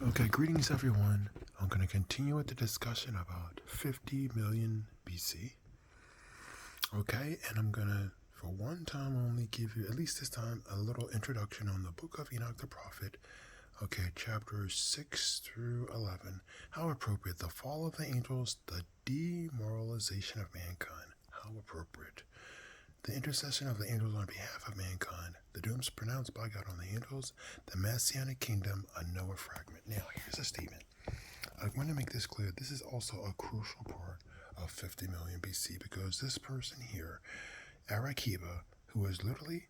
Okay, greetings everyone. I'm going to continue with the discussion about 50 million BC. Okay, and I'm going to, for one time only, give you, at least this time, a little introduction on the book of Enoch the Prophet. Okay, chapters 6 through 11. How appropriate. The fall of the angels, the demoralization of mankind. How appropriate. The intercession of the angels on behalf of mankind, the dooms pronounced by God on the angels, the Messianic kingdom, a Noah fragment. Now, here's a statement. I want to make this clear. This is also a crucial part of 50 million BC because this person here, Arakiba, who was literally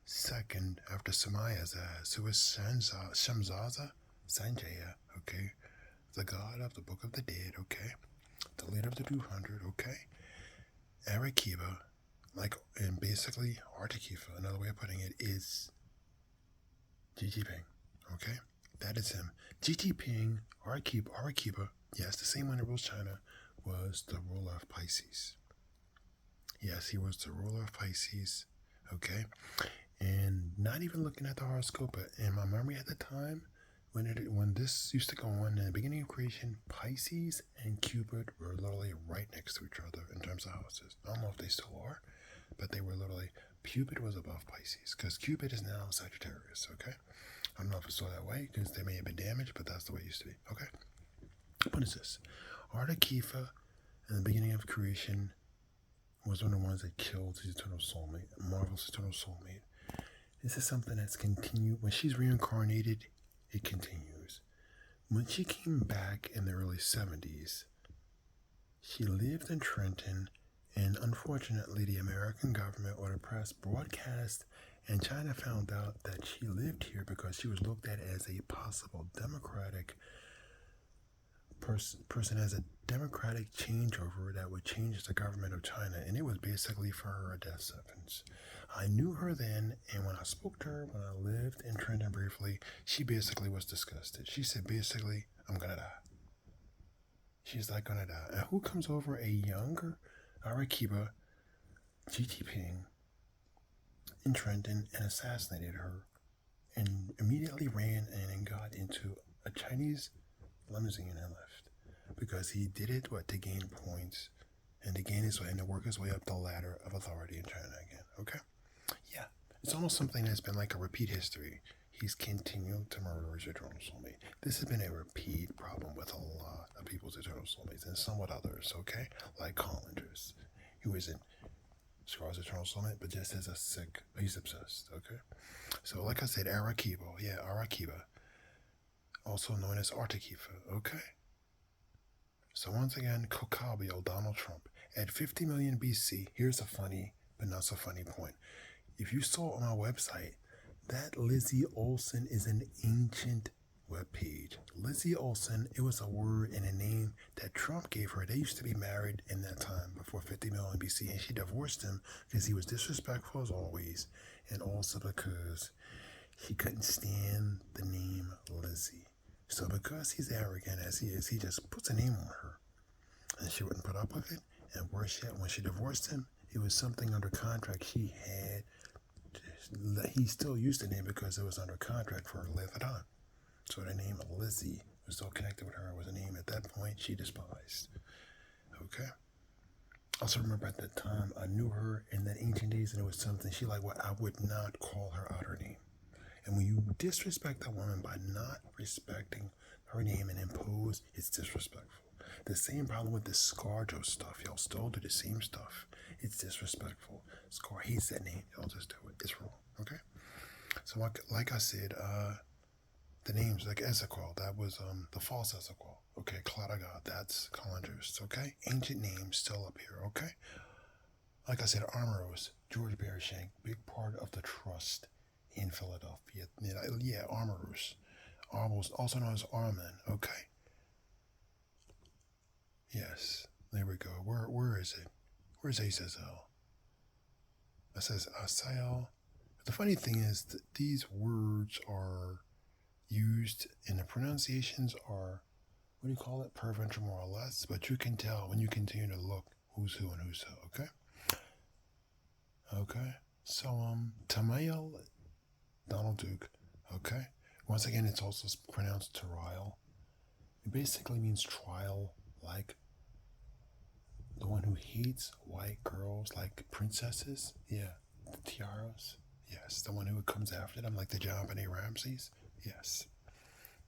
second after Samayaza, who was Shamzaza Sanjaya, okay, the god of the Book of the Dead, okay, the leader of the 200, okay, Arakiba, and basically Artakifa, another way of putting it, is Xi Jinping, okay? That is him. Xi Jinping, Arakiba, yes, the same one that rules China, was the ruler of Pisces. Yes, he was the ruler of Pisces, okay? And not even looking at the horoscope, but in my memory at the time, when this used to go on in the beginning of creation, Pisces and Cupid were literally right next to each other in terms of houses. I don't know if they still are, but they were literally, Cupid was above Pisces, because Cupid is now Sagittarius, okay? I don't know if it's still that way, because they may have been damaged, but that's the way it used to be, okay? What is this? Artakifa, in the beginning of creation, was one of the ones that killed his eternal soulmate, Marvel's eternal soulmate. This is something that's continued. When she's reincarnated, it continues. When she came back in the early 70s, she lived in Trenton, and unfortunately, the American government or the press broadcast, and China found out that she lived here because she was looked at as a possible democratic person as a democratic changeover that would change the government of China, and it was basically for her a death sentence. I knew her then, and when I spoke to her, when I lived in Trenton briefly, she basically was disgusted. She said, basically, I'm gonna die. She's like, gonna die. And who comes over? A younger Arakiba, Xi Jinping, in Trenton, and assassinated her, and immediately ran and got into a Chinese limousine and left, because he did it to gain points and to gain his way and to work his way up the ladder of authority in China again. Okay, yeah, it's almost something that's been like a repeat history. He's continued to murder his eternal soulmate. This has been a repeat problem with a lot of people's eternal soulmates and somewhat others. Okay, like Collinger's, who isn't Scar's eternal soulmate, but just as a sick, he's obsessed. Okay, so like I said, Arakiba, also known as Artakifa, okay? So once again, Kokabio, Donald Trump. At 50 million BC, here's a funny, but not so funny point. If you saw on my website, that Lizzie Olsen is an ancient webpage. Lizzie Olsen, it was a word and a name that Trump gave her. They used to be married in that time, before 50 million BC, and she divorced him because he was disrespectful as always, and also because she couldn't stand the name Lizzie. So because he's arrogant as he is, he just puts a name on her. And she wouldn't put up with it. And worse yet, when she divorced him, it was something under contract she had. He still used the name because it was under contract for her to live at time. So the name of Lizzie was still connected with her. It was a name at that point she despised. Okay? Also remember at that time, I knew her in that ancient days, and it was something she I would not call her out her name. And when you disrespect a woman by not respecting her name and impose, it's disrespectful. The same problem with this ScarJo stuff. Y'all still do the same stuff. It's disrespectful. Scar hates that name. Y'all just do it. It's wrong. Okay? So like I said, the names like Ezekiel, that was the false Ezekiel. Okay, Cloud of God, that's Collinger's. Okay? Ancient names still up here. Okay? Like I said, Armoros, George Bearshank, big part of the trust in Philadelphia. Yeah, Armoros, also known as Armin. Okay. Yes, there we go. Where is it? Where's Azazel? It says Asael. The funny thing is that these words are used, and the pronunciations are, what do you call it? Provincial, more or less. But you can tell when you continue to look who's who and who's who. Okay. Okay. So Tamayo, Donald Duke. Okay. Once again, it's also pronounced trial. It basically means trial, like the one who hates white girls like princesses. Yeah, the tiaras. Yes, the one who comes after them, like the John Benet Ramses. Yes.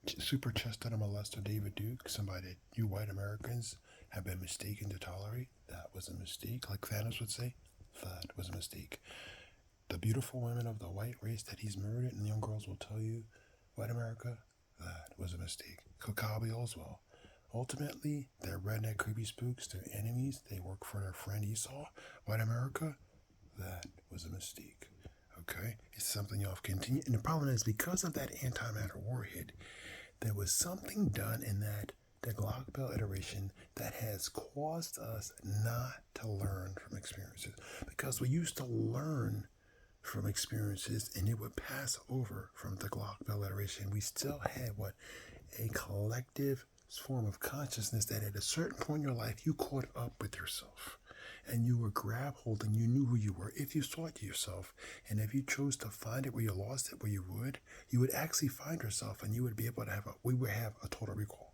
Super chested molester David Duke, somebody that you white Americans have been mistaken to tolerate. That was a mistake. Like Thanos would say, that was a mistake. The beautiful women of the white race that he's murdered, and the young girls will tell you, white America, that was a mistake. Kakabi as well. Ultimately, they're redneck creepy spooks, they're enemies, they work for their friend Esau. White America, that was a mistake. Okay? It's something y'all have continued. And the problem is, because of that antimatter warhead, there was something done in that the Glock Bell iteration that has caused us not to learn from experiences. Because we used to learn from experiences and it would pass over from the Glock Bell iteration. We still had a collective form of consciousness that at a certain point in your life you caught up with yourself and you were grab hold and you knew who you were if you saw it yourself. And if you chose to find it where you lost it, where you would actually find yourself and you would be able to we would have a total recall.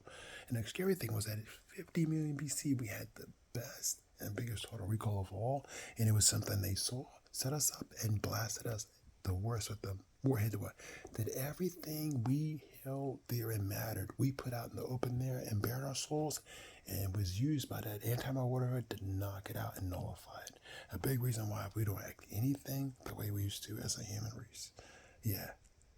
And the scary thing was that at 50 million BC, we had the best and biggest total recall of all. And it was something they saw, set us up and blasted us the worst with the warhead. That everything we held there and mattered, we put out in the open there and bared our souls, and was used by that anti-warhead to knock it out and nullify it. A big reason why we don't act anything the way we used to as a human race. Yeah,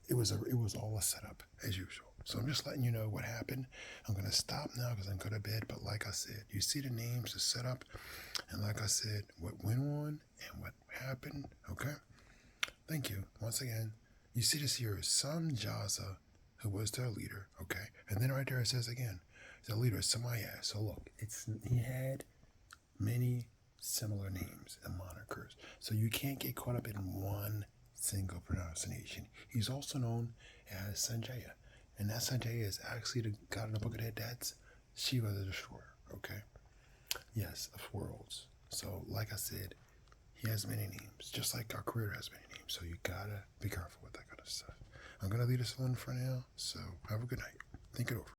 it was all a setup as usual. So I'm just letting you know what happened. I'm gonna stop now because I'm going to bed. But like I said, you see the names, the setup, and like I said, what went on and what happened. Okay. Thank you once again. You see this here is Sun Jaza, who was their leader. Okay, and then right there it says again, the leader is Samaya. So look, he had many similar names and monikers. So you can't get caught up in one single pronunciation. He's also known as Sanjaya. And that Sanjaya is actually the god in the Book of the Dead. That's Shiva the Destroyer. Okay? Yes, of worlds. So, like I said, he has many names, just like our creator has many names. So you gotta be careful with that kind of stuff. I'm gonna leave this alone for now. So have a good night. Think it over.